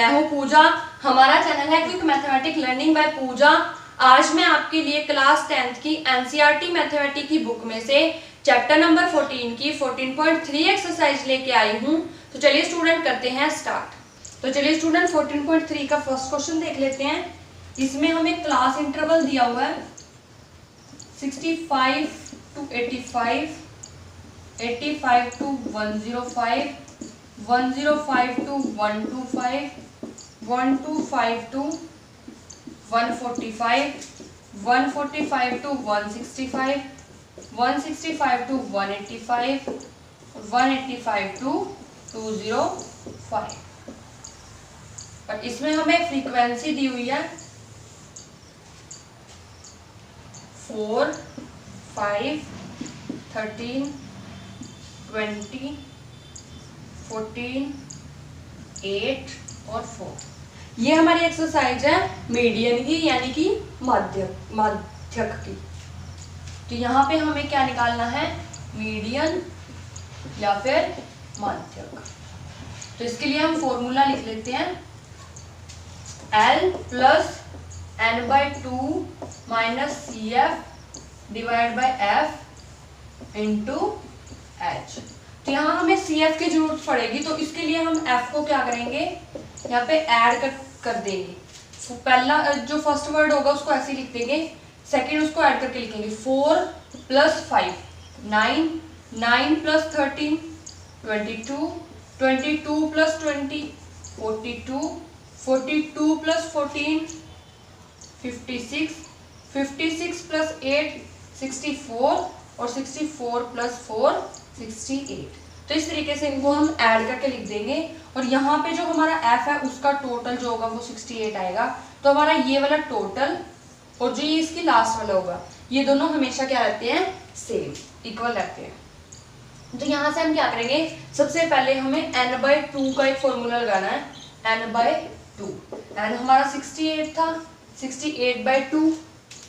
मैं हूं पूजा। हमारा चैनल है क्विक मैथमेटिक लर्निंग बाय पूजा। आज मैं आपके लिए क्लास 10th की एनसीईआरटी मैथमेटिक्स की बुक में से चैप्टर नंबर 14 की 14.3 एक्सरसाइज लेके आई हूं। तो चलिए स्टूडेंट करते हैं स्टार्ट। तो चलिए स्टूडेंट 14.3 का फर्स्ट क्वेश्चन देख लेते हैं। इसमें हमें क्लास इंटरवल दिया हुआ है 65 to 85, 85 to 105, 105 to 125, 125 to 145, 145 to 165, 165 to 185, 185 to 205। और इसमें हमें फ्रीक्वेंसी दी हुई है 4, 5, 13, 20, 14, 8 और 4। ये हमारी एक्सरसाइज है मीडियन की, यानी कि माध्यक की। तो यहाँ पे हमें क्या निकालना है, मीडियन या फिर माध्यक। तो इसके लिए हम फॉर्मूला लिख लेते हैं L plus n/2 minus CF divide by F into H। तो यहाँ हमें CF की जरूरत पड़ेगी, तो इसके लिए हम F को क्या करेंगे, यहाँ पे ऐड कर देंगे। तो पहला जो फर्स्ट वर्ड होगा उसको ऐसे लिख देंगे, सेकंड उसको ऐड करके लिखेंगे 4 plus 5 9, 9 plus 13 22, 22 plus 20 42, 42 plus 14 56, 56 plus 8 64 और 64 प्लस 4 68। तो इस तरीके से इनको हम ऐड करके लिख देंगे। और यहाँ पे जो हमारा f है उसका टोटल जो होगा वो 68 आएगा। तो हमारा ये वाला टोटल और जो ये इसकी लास्ट वाला होगा, ये दोनों हमेशा क्या रहते हैं, सेम इक्वल रहते हैं। तो यहाँ से हम क्या करेंगे, सबसे पहले हमें n/2 का एक फॉर्मूला लगाना है। n/2, n हमारा 68 था, 68/2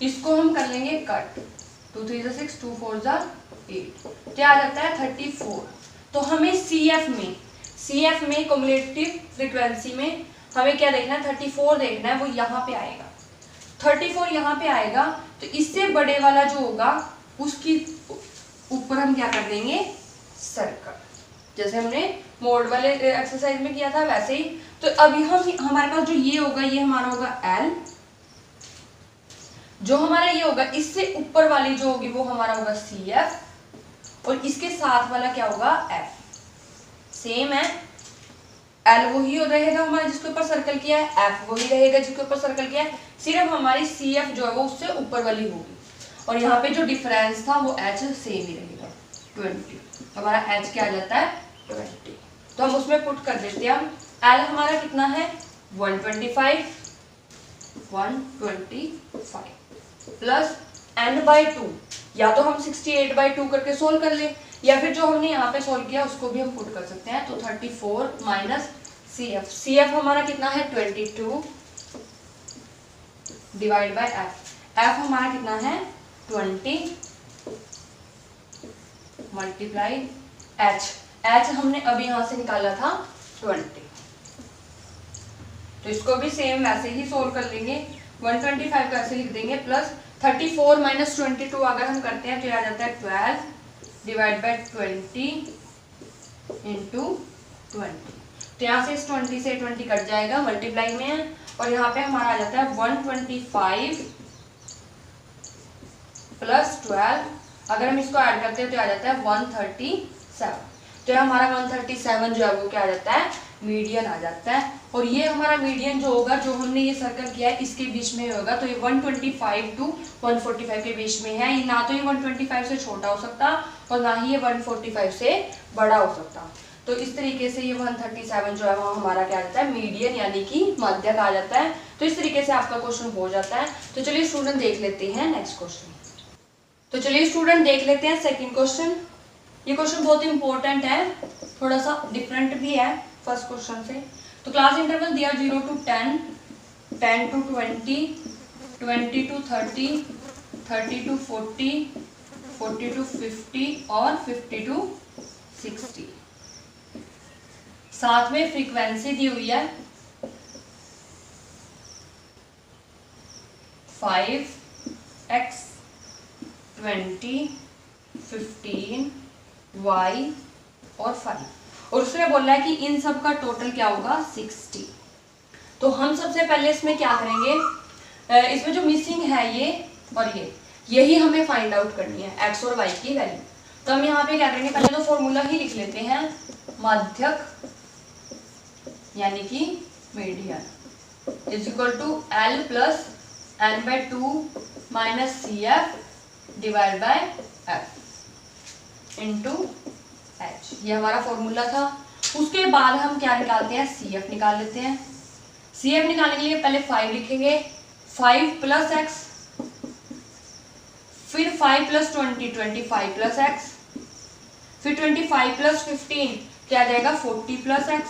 इसको हम कर लेंगे कट, 2 3 6 2 4 8, क्या आ जाता है 34। तो हमें CF में क्युमुलेटिव फ्रीक्वेंसी में हमें क्या देखना है, 34 देखना है, वो यहाँ पे आएगा। 34 यहाँ पे आएगा, तो इससे बड़े वाला जो होगा उसकी ऊपर हम क्या कर देंगे, सर्कल, जैसे हमने मोड वाले एक्सरसाइज में किया था वैसे ही। तो अभी हमारे पास जो ये होगा, ये हमारा होगा L, जो हमारा ये होगा इससे ऊपर वाली जो होगी वो हमारा होगा CF, और इसके साथ वाला क्या होगा F। सेम है, L वही रहेगा हमारा जिसके ऊपर सर्कल किया है, F वही रहेगा जिसके ऊपर सर्कल किया है, सिर्फ हमारी CF जो है वो उससे ऊपर वाली होगी। और यहाँ पे जो डिफरेंस था वो H सेम ही रहेगा 20। हमारा H क्या आ जाता है 20। तो हम उसमें पुट कर देते हैं। हम L हमारा कितना है 125 प्लस n/2, या तो हम 68/2 करके सोल्व कर ले, या फिर जो हमने यहाँ पे सोल्व किया उसको भी हम पुट कर सकते हैं। तो 34 माइनस CF हमारा कितना है 22 डिवाइड बाय F हमारा कितना है 20 मल्टीप्लाई H हमने अभी यहाँ से निकाला था 20। तो इसको भी सेम वैसे ही सोल्व कर लेंगे, 125 को ऐसे लिख देंगे, प्लस 34 माइनस 22 अगर हम करते हैं तो आ जाता है 12 डिवाइड बाय 20 इंटू 20। तो यहाँ से इस 20 से 20 कट जाएगा, मल्टीप्लाई में है, और यहाँ पे हमारा आ जाता है 125 प्लस 12, अगर हम इसको ऐड करते हैं तो आ जाता है 137। तो हमारा 137 जो है वो क्या आ जाता है, मीडियन आ जाता है। और ये हमारा मीडियन जो होगा, जो हमने ये सर्कल किया है इसके बीच में होगा, तो ये 125 टू 145 के बीच में है। ये ना तो ये 125 से छोटा हो सकता और ना ही ये 145 से बड़ा हो सकता। तो इस तरीके से ये 137 जो है वो हमारा क्या आ जाता है, मीडियन यानी कि मध्यक आ जाता है। तो इस तरीके से आपका क्वेश्चन हो जाता है। तो चलिए स्टूडेंट देख लेते हैं नेक्स्ट क्वेश्चन। तो चलिए स्टूडेंट देख लेते हैं सेकेंड क्वेश्चन। ये क्वेश्चन बहुत इंपॉर्टेंट है, थोड़ा सा डिफरेंट भी है फर्स्ट क्वेश्चन से। तो क्लास इंटरवल दिया 0 to 10, 10 to 20, 20 to 30, 30 to 40, 40 to 50 और 50 to 60। साथ में फ्रीक्वेंसी दी हुई है 5x 20 15 y और 5, और उसने बोला है कि इन सब का टोटल क्या होगा 60। तो हम सबसे पहले इसमें क्या करेंगे, इसमें जो मिसिंग है ये और यही हमें फाइंड आउट करनी है x और y की वैल्यू। तो हम यहाँ पे क्या करेंगे, पहले तो फॉर्मूला ही लिख लेते हैं, माध्यक यानी कि median is equal to L plus n/2 minus CF divide by F into H, ये हमारा फॉर्मूला था। उसके बाद हम क्या निकालते हैं, CF निकाल लेते हैं। CF निकालने के लिए पहले 5 लिखेंगे, 5 प्लस x, फिर 5 प्लस 20 25 प्लस x, फिर 25 प्लस 15 क्या आ जाएगा 40 प्लस x,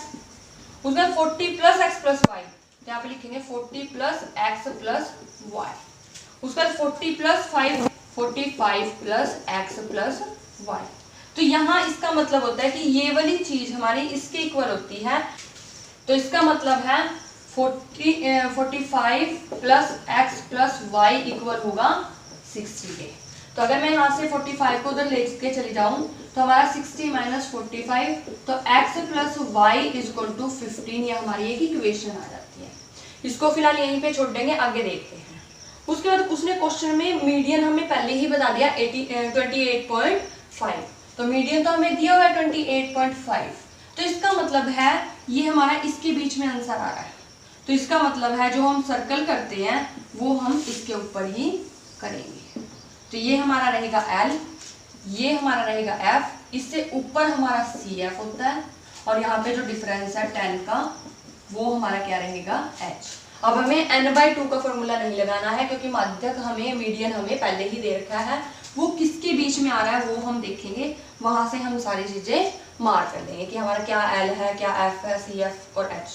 उसके बाद 40 प्लस x प्लस y, यहाँ पे लिखेंगे 40 प्लस x प्लस y, उसके बाद 40 plus 5 45 plus x plus y। तो यहाँ इसका मतलब होता है कि ये वाली चीज हमारी इसके इक्वल होती है, तो इसका मतलब है 45 plus x plus y equal होगा 60 के। तो अगर मैं यहाँ से 45 को उधर लेके चली जाऊं तो हमारा 60 माइनस 45, तो x plus y is equal to 15, ये हमारी एक इक्वेशन आ जाती है। इसको फिलहाल यहीं पे छोड़ देंगे, आगे देखते हैं। उसके बाद उसने क्वेश्चन में मीडियन हमें पहले ही बता दिया 28.5, तो मीडियन तो हमें दिया हुआ है 28.5, तो इसका मतलब है ये हमारा इसके बीच में आंसर आ रहा है। तो इसका मतलब है जो हम सर्कल करते हैं वो हम इसके ऊपर ही करेंगे। तो ये हमारा रहेगा L, ये हमारा रहेगा F, इससे ऊपर हमारा CF होता है, और यहाँ पे जो डिफरेंस है 10 का वो हमारा क्या रहेगा H। अब हमें n/2 का फॉर्मूला नहीं लगाना है क्योंकि माध्यक हमें मीडियन हमें पहले ही दे रखा है, वो किसके बीच में आ रहा है वो हम देखेंगे, वहां से हम सारी चीजें मार्क कर देंगे कि हमारा क्या L है, क्या F है, CF और H।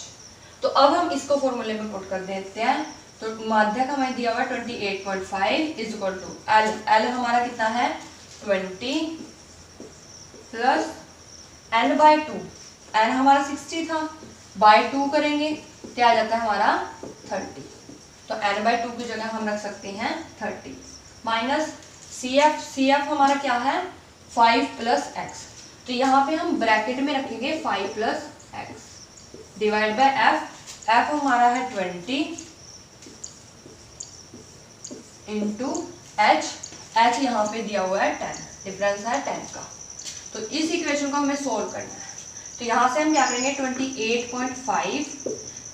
तो अब हम इसको फॉर्मूले में पुट कर देते हैं। तो माध्यक हमें दिया हुआ 28.5 इज इक्वल टू L हमारा कितना है 20 प्लस n/2, n हमारा 60 था, बाय 2 करेंगे क्या आ जाता है हमारा 30, तो n/2 की जगह हम रख सकते हैं 30, माइनस CF हमारा क्या है 5 प्लस x, तो यहाँ पे हम ब्रैकेट में रखेंगे 5 plus x divide by F हमारा है 20 इंटू H यहाँ पे दिया हुआ है 10, डिफरेंस है 10 का। तो इस इक्वेशन को हमें सोल्व करना है, तो यहाँ से हम क्या करेंगे 28.5,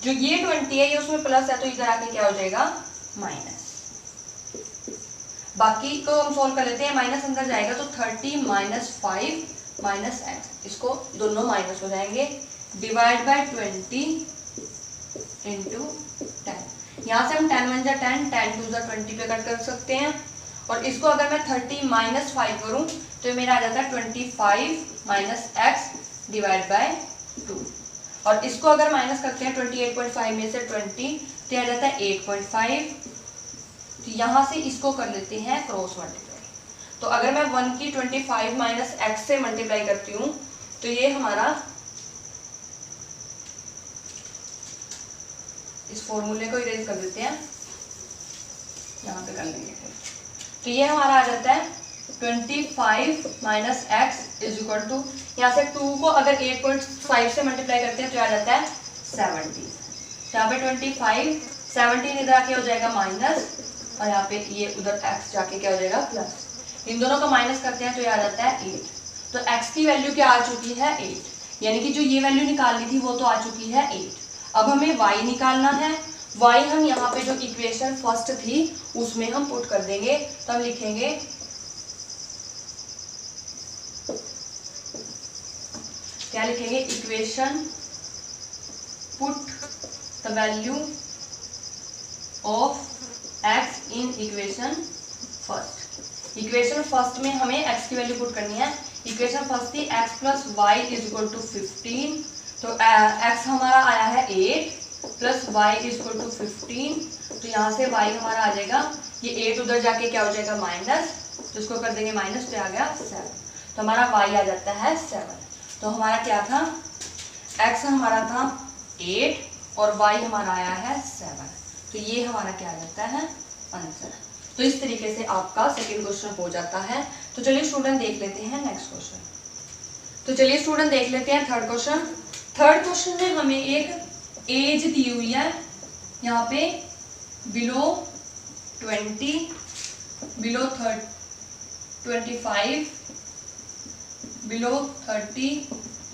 जो ये 20 है ये उसमें प्लस है तो इधर आके क्या हो जाएगा माइनस, बाकी को हम सोल्व कर लेते हैं, माइनस अंदर जाएगा तो 30 माइनस 5 माइनस x, इसको दोनों माइनस हो जाएंगे, डिवाइड बाय 20 इंटू 10, यहाँ से हम 10 1 जा 10, 10 2 जा 20 पे कट कर सकते हैं, और इसको अगर मैं 30 माइनस 5 करूँ तो मेरा आ जाता है 25 माइनस x डिवाइड बाय 2, और इसको अगर माइनस करते हैं 28.5 में से 20 तो आ जाता है 8.5, तो यहाँ से इसको कर लेते हैं क्रॉस मल्टीप्लाई। तो अगर मैं 1 की 25 माइनस x से मल्टीप्लाई करती हूँ तो ये हमारा, इस फॉर्मूले को इरेज कर देते हैं, यहाँ पे कर लेंगे फिर, तो ये हमारा आ जाता है 25 minus x is equal to, यहाँ से 2 को अगर 8.5 से मल्टीप्लाई करते हैं तो आ जाता है 70, यहाँ पे 25 17 इधर आके हो जाएगा माइनस, और यहाँ पे ये उधर x जाके क्या हो जाएगा प्लस, इन दोनों का माइनस करते हैं तो ये आ जाता है 8, तो x की वैल्यू क्या आ चुकी है 8, यानी कि जो ये वैल्यू निकालनी थी वो तो आ चुकी है 8। अब हमें y निकालना है, y हम यहाँ पे जो इक्वेशन फर्स्ट थी उसमें हम पुट कर देंगे, तो हम लिखेंगे क्या लिखेंगे, equation put the value of x in equation first. Equation first में हमें x की वैल्यू पुट करनी है, इक्वेशन फर्स्ट थी x plus Y is equal to 15, तो x हमारा आया है 8 plus Y is equal to 15, तो यहाँ से y हमारा आ जाएगा, ये 8 उधर जाके क्या हो जाएगा माइनस, तो इसको कर देंगे माइनस, तो आ गया 7, तो हमारा y आ जाता है 7। तो हमारा क्या था, x हमारा था 8 और y हमारा आया है 7, तो ये हमारा क्या आ जाता है आंसर। तो इस तरीके से आपका सेकंड क्वेश्चन हो जाता है। तो चलिए स्टूडेंट देख लेते हैं नेक्स्ट क्वेश्चन। तो चलिए स्टूडेंट देख लेते हैं थर्ड क्वेश्चन। थर्ड क्वेश्चन में हमें एक एज दी हुई है, यहाँ पे बिलो 20, बिलो 25, बिलो 30,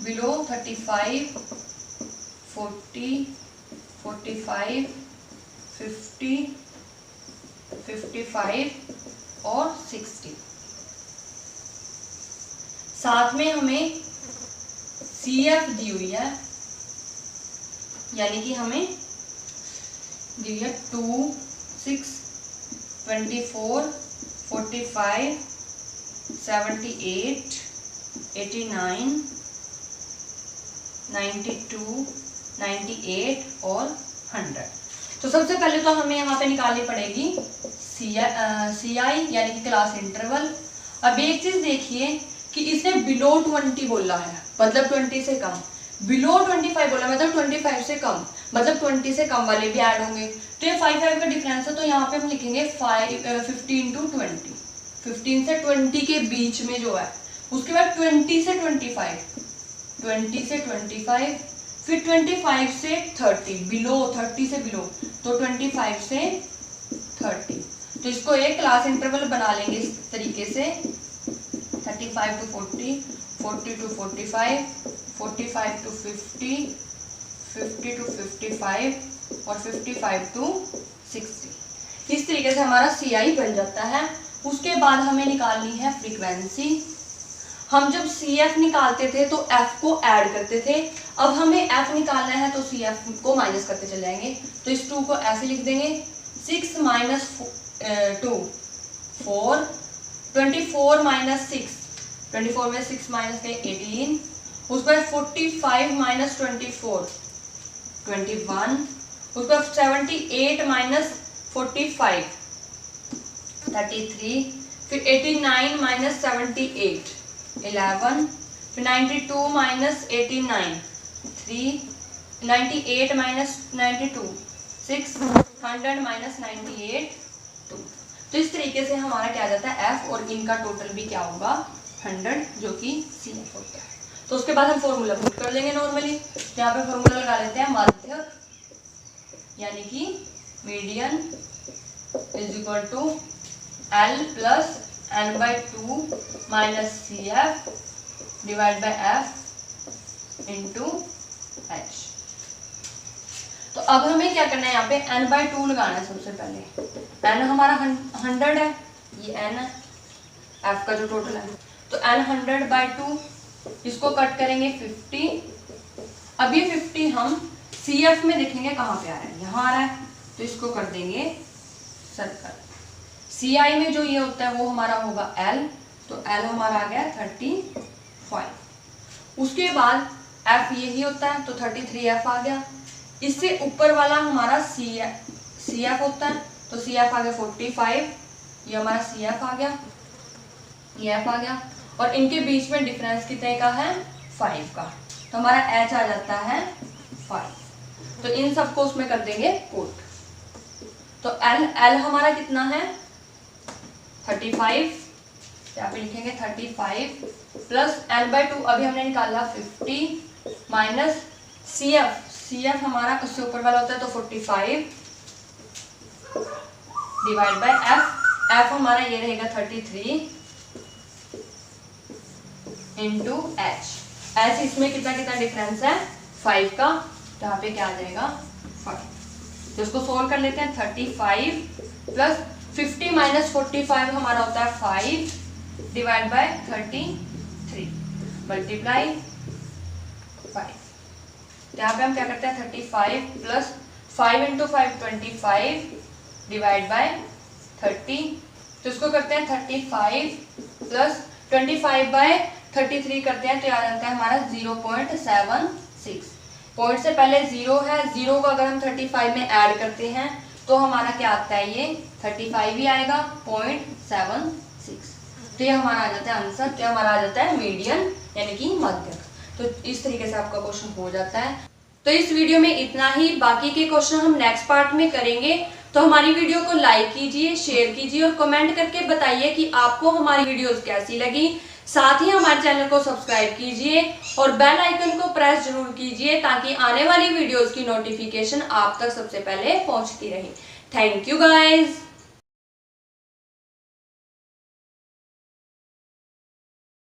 बिलो 35, 40, 45, 50, 55 और 60। साथ में हमें CF दी हुई है, यानी कि हमें दी है 2, 6, 24, 45, 78, 89, 92, 98 और 100। तो सबसे पहले तो हमें यहाँ पे निकालनी पड़ेगी CI यानी कि क्लास इंटरवल। अब एक चीज देखिए कि इसने बिलो 20 बोला है, मतलब 20 से कम, बिलो 25 बोला मतलब 25 से कम, मतलब 20 से कम वाले भी ऐड होंगे। तो ये 5 का डिफरेंस है, तो यहाँ पे हम लिखेंगे 15 to 20, 15 से 20 के बीच में जो है। उसके बाद 20 से 25, 20 से 25, फिर 25 से 30, बिलो 30 से बिलो, तो 25 से 30। तो इसको एक क्लास इंटरवल बना लेंगे इस तरीके से, 35 to 40, 40 to 45, 45 to 50, 50 to 55 और 55 to 60। इस तरीके से हमारा CI बन जाता है। उसके बाद हमें निकालनी है फ्रीक्वेंसी। हम जब CF निकालते थे तो F को ऐड करते थे, अब हमें F निकालना है तो CF को माइनस करते चले जाएंगे। तो इस 2 को ऐसे लिख देंगे, 6 minus 2 4, 24 minus 6, 24 में 6 माइनस के 18, उस पर 45 minus 24 21, उस पर 78 minus 45 33, फिर 89 minus 78 11, फिर 92 minus 89 3, 98 minus 92 6, 100 minus 98 2। तो इस तरीके से हमारा क्या आ जाता है F, और इनका टोटल भी क्या होगा 100, जो कि CF होता है। तो उसके बाद हम फॉर्मूला पुट कर देंगे नॉर्मली। यहाँ पे फॉर्मूला लगा लेते हैं माध्यक, यानी कि median is equal to L plus n/2 minus CF divide by F into H। तो अब हमें क्या करना है, यहाँ पे n/2 लगाना है। सबसे पहले n हमारा 100 है, ये n है, F का जो टोटल है, तो n 100/2, इसको कट करेंगे 50। अब ये 50 हम CF में देखेंगे कहाँ पे आ रहा है, यहाँ आ रहा है, तो इसको कर देंगे सर्कल। CI में जो ये होता है वो हमारा होगा L, तो L हमारा आ गया 35। उसके बाद F यही होता है, तो 33F आ गया। इससे ऊपर वाला हमारा CF होता है, तो CF आ गया 45, ये हमारा CF आ गया, ये F आ गया, और इनके बीच में डिफरेंस कितने का है 5 का, तो हमारा H आ जाता है 5। तो इन सबको उसमें कर देंगे पुट। तो L हमारा कितना है 35, यहाँ पे लिखेंगे 35 प्लस n/2 अभी हमने निकाला 50 माइनस CF हमारा उससे ऊपर वाला होता है, तो 45 डिवाइड बाय F हमारा ये रहेगा 33 इंटू H इसमें कितना डिफरेंस है 5 का, तो यहाँ पे क्या आ जाएगा 5। तो इसको सोल्व कर लेते हैं। 35 प्लस 50 माइनस 45 हमारा होता है 5 डिवाइड बाय 33 मल्टीप्लाई 5। यहाँ पे हम क्या करते हैं 35 प्लस 5 इंटू 5 25 डिवाइड बाय 30। तो इसको करते हैं 35 प्लस 25 बाय 33 करते हैं, तो याद आता है हमारा 0.76। पॉइंट से पहले 0 है, 0 को अगर हम 35 में ऐड करते हैं तो हमारा क्या आता है, ये 35 ही आएगा 0.76। तो ये हमारा आ जाता है आंसर, तो हमारा आ जाता है मीडियन यानी कि मध्यक। तो इस तरीके से आपका क्वेश्चन हो जाता है। तो इस वीडियो में इतना ही, बाकी के क्वेश्चन हम नेक्स्ट पार्ट में करेंगे। तो हमारी वीडियो को लाइक कीजिए, शेयर कीजिए और कमेंट करके बताइए कि आपको हमारी वीडियोस कैसी लगी। साथ ही हमारे चैनल को सब्सक्राइब कीजिए और बेल आइकन को प्रेस जरूर कीजिए ताकि आने वाली वीडियोस की नोटिफिकेशन आप तक सबसे पहले पहुंचती रहे। Thank you guys.